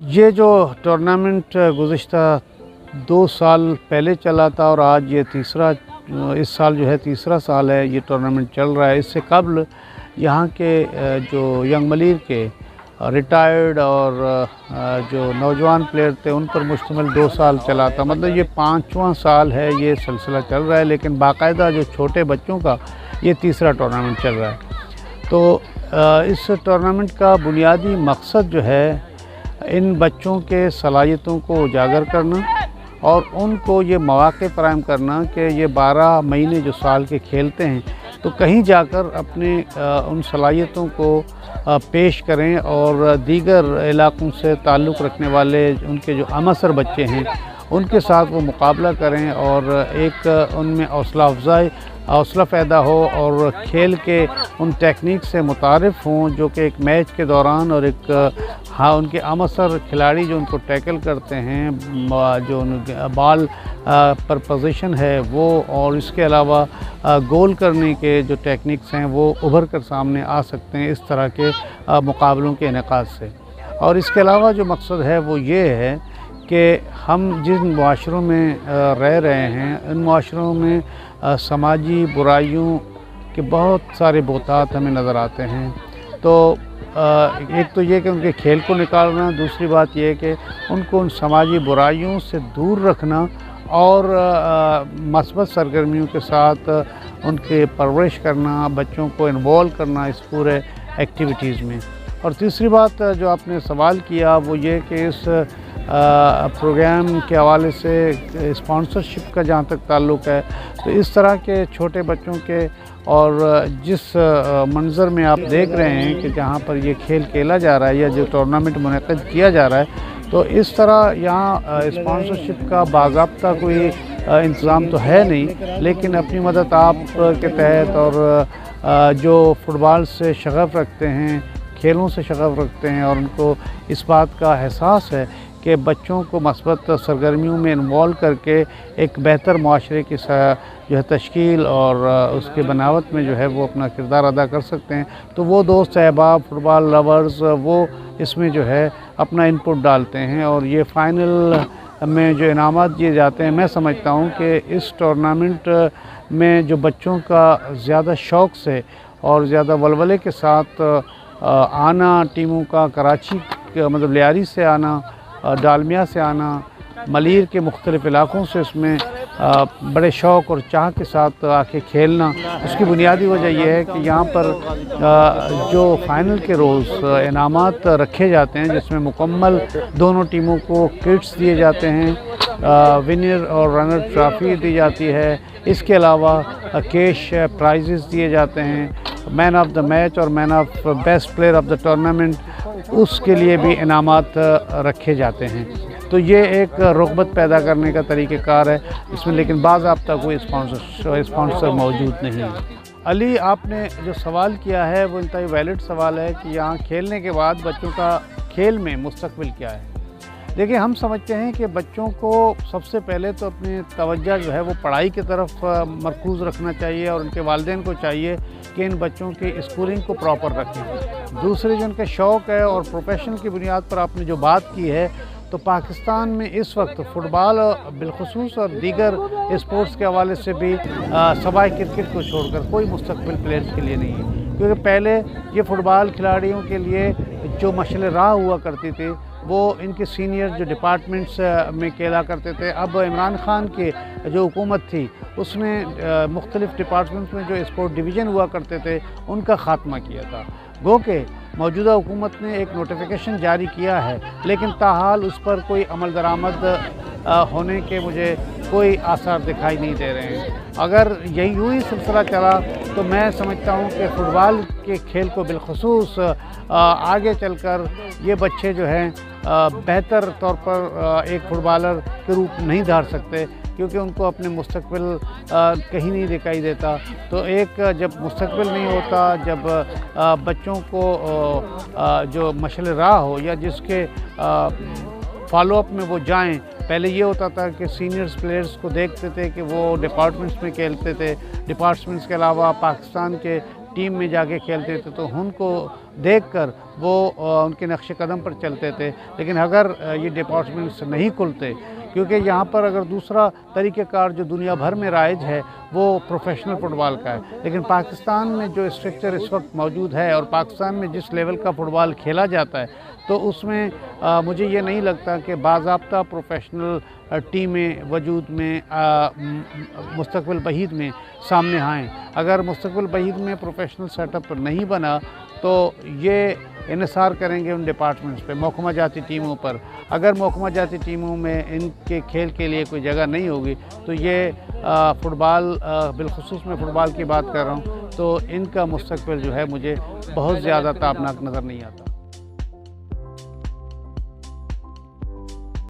یہ جو ٹورنامنٹ گزشتہ 2 سال پہلے چلا تھا اور آج یہ اس سال جو ہے تیسرا سال ہے یہ ٹورنامنٹ چل رہا ہے۔ اس سے قبل یہاں کے جو ینگ ملیر کے ریٹائرڈ اور جو نوجوان پلیئر تھے ان پر مشتمل 2 سال چلا تھا، مطلب یہ 5واں سال ہے یہ سلسلہ چل رہا ہے، لیکن باقاعدہ جو چھوٹے بچوں کا یہ تیسرا ٹورنامنٹ چل رہا ہے۔ تو اس ٹورنامنٹ کا بنیادی مقصد جو ہے ان بچوں کے صلاحیتوں کو اجاگر کرنا اور ان کو یہ مواقع فراہم کرنا کہ یہ 12 مہینے جو سال کے کھیلتے ہیں تو کہیں جا کر اپنے ان صلاحیتوں کو پیش کریں اور دیگر علاقوں سے تعلق رکھنے والے ان کے جو امثر بچے ہیں ان کے ساتھ وہ مقابلہ کریں اور ایک ان میں حوصلہ پیدا ہو اور کھیل کے ان ٹیکنیک سے متعارف ہوں جو کہ ایک میچ کے دوران اور ایک ان کے امثر کھلاڑی جو ان کو ٹیکل کرتے ہیں، جو ان کے بال پر پوزیشن ہے وہ، اور اس کے علاوہ گول کرنے کے جو ٹیکنیکس ہیں وہ ابھر کر سامنے آ سکتے ہیں اس طرح کے مقابلوں کے انعقاد سے۔ اور اس کے علاوہ جو مقصد ہے وہ یہ ہے کہ ہم جن معاشروں میں رہ رہے ہیں ان معاشروں میں سماجی برائیوں کے بہت سارے بہتات ہمیں نظر آتے ہیں۔ تو ایک تو یہ کہ ان کے کھیل کو نکالنا، دوسری بات یہ کہ ان کو ان سماجی برائیوں سے دور رکھنا اور مثبت سرگرمیوں کے ساتھ ان کے پرورش کرنا، بچوں کو انوالو کرنا اس پورے ایکٹیویٹیز میں۔ اور تیسری بات جو آپ نے سوال کیا وہ یہ کہ اس پروگرام کے حوالے سے اسپانسرشپ کا جہاں تک تعلق ہے تو اس طرح کے چھوٹے بچوں کے اور جس منظر میں آپ دیکھ رہے ہیں کہ جہاں پر یہ کھیل کھیلا جا رہا ہے یا جو ٹورنامنٹ منعقد کیا جا رہا ہے تو اس طرح یہاں اسپانسرشپ کا باضابطہ کوئی انتظام تو ہے نہیں، لیکن اپنی مدد آپ کے تحت اور جو فٹ بال سے شغف رکھتے ہیں، کھیلوں سے شغف رکھتے ہیں اور ان کو اس بات کا احساس ہے کہ بچوں کو مثبت سرگرمیوں میں انوالو کر کے ایک بہتر معاشرے کی جو ہے تشکیل اور اس کے بناوٹ میں جو ہے وہ اپنا کردار ادا کر سکتے ہیں، تو وہ دوست احباب فٹ بال لورز وہ اس میں جو ہے اپنا انپٹ ڈالتے ہیں اور یہ فائنل میں جو انعامات دیے جاتے ہیں، میں سمجھتا ہوں کہ اس ٹورنامنٹ میں جو بچوں کا زیادہ شوق سے اور زیادہ ولولے کے ساتھ آنا ٹیموں کا، کراچی مطلب لیاری سے آنا، ڈالمیا سے آنا، ملیر کے مختلف علاقوں سے اس میں بڑے شوق اور چاہ کے ساتھ آ کے کھیلنا، اس کی بنیادی وجہ یہ ہے کہ یہاں پر جو فائنل کے روز انعامات رکھے جاتے ہیں جس میں مکمل دونوں ٹیموں کو کٹس دیے جاتے ہیں، ونر اور رنر ٹرافی دی جاتی ہے، اس کے علاوہ کیش پرائزز دیے جاتے ہیں، مین آف دا میچ اور man of best player of the tournament اس کے لیے بھی انعامات رکھے جاتے ہیں۔ تو یہ ایک رغبت پیدا کرنے کا طریقہ کار ہے اس میں، لیکن باضابطہ کوئی اسپانسر موجود نہیں ہے۔ علی، آپ نے جو سوال کیا ہے وہ انتہائی ویلڈ سوال ہے کہ یہاں کھیلنے کے بعد بچوں کا کھیل میں مستقبل کیا ہے۔ دیکھیں، ہم سمجھتے ہیں کہ بچوں کو سب سے پہلے تو اپنی توجہ جو ہے وہ پڑھائی کی طرف مرکوز رکھنا چاہیے اور ان کے والدین کو چاہیے کہ ان بچوں کی اسکولنگ کو پراپر رکھیں۔ دوسرے جو ان کا شوق ہے اور پروفیشن کی بنیاد پر آپ نے جو بات کی ہے تو پاکستان میں اس وقت فٹ بال بالخصوص اور دیگر اسپورٹس کے حوالے سے بھی سوائے کرکٹ کو چھوڑ کر کوئی مستقبل پلیئرز کے لیے نہیں ہے، کیونکہ پہلے یہ فٹ بال کھلاڑیوں کے لیے جو مشعل راہ ہوا کرتی تھی وہ ان کے سینئر جو ڈپارٹمنٹس میں کھیلا کرتے تھے۔ اب عمران خان کی جو حکومت تھی اس نے مختلف ڈپارٹمنٹس میں جو اسپورٹ ڈویژن ہوا کرتے تھے ان کا خاتمہ کیا تھا، گو کہ موجودہ حکومت نے ایک نوٹیفیکیشن جاری کیا ہے، لیکن تاحال اس پر کوئی عمل درآمد ہونے کے مجھے کوئی آثار دکھائی نہیں دے رہے ہیں۔ اگر یہی سلسلہ چلا تو میں سمجھتا ہوں کہ فٹ بال کے کھیل کو بالخصوص آگے چل کر یہ بچے جو ہیں بہتر طور پر ایک فٹ بالر کے روپ نہیں دھار سکتے، کیونکہ ان کو اپنے مستقبل کہیں نہیں دکھائی دیتا۔ تو ایک جب مستقبل نہیں ہوتا، جب بچوں کو جو مشعل راہ ہو یا جس کے فالو اپ میں وہ جائیں، پہلے یہ ہوتا تھا کہ سینئرز پلیئرز کو دیکھتے تھے کہ وہ ڈپارٹمنٹس میں کھیلتے تھے، ڈپارٹمنٹس کے علاوہ پاکستان کے ٹیم میں جا کے کھیلتے تھے تو ان کو دیکھ کر وہ ان کے نقش قدم پر چلتے تھے. لیکن اگر یہ ڈپارٹمنٹس نہیں کھلتے، کیونکہ یہاں پر اگر دوسرا طریقہ کار جو دنیا بھر میں رائج ہے وہ پروفیشنل فٹ بال کا ہے، لیکن پاکستان میں جو اسٹرکچر اس وقت موجود ہے اور پاکستان میں جس لیول کا فٹ بال کھیلا جاتا ہے تو اس میں مجھے یہ نہیں لگتا کہ باضابطہ پروفیشنل ٹیمیں وجود میں مستقبل بعید میں سامنے آئیں. اگر مستقبل بعید میں پروفیشنل سیٹ اپ نہیں بنا تو یہ انحصار کریں گے ان ڈپارٹمنٹس پہ، محکمہ جاتی ٹیموں پر. اگر محکمہ جاتی ٹیموں میں ان کے کھیل کے لیے کوئی جگہ نہیں ہوگی تو یہ فٹ بال، بالخصوص میں فٹ بال کی بات کر رہا ہوں، تو ان کا مستقبل جو ہے مجھے بہت زیادہ تابناک نظر نہیں آتا.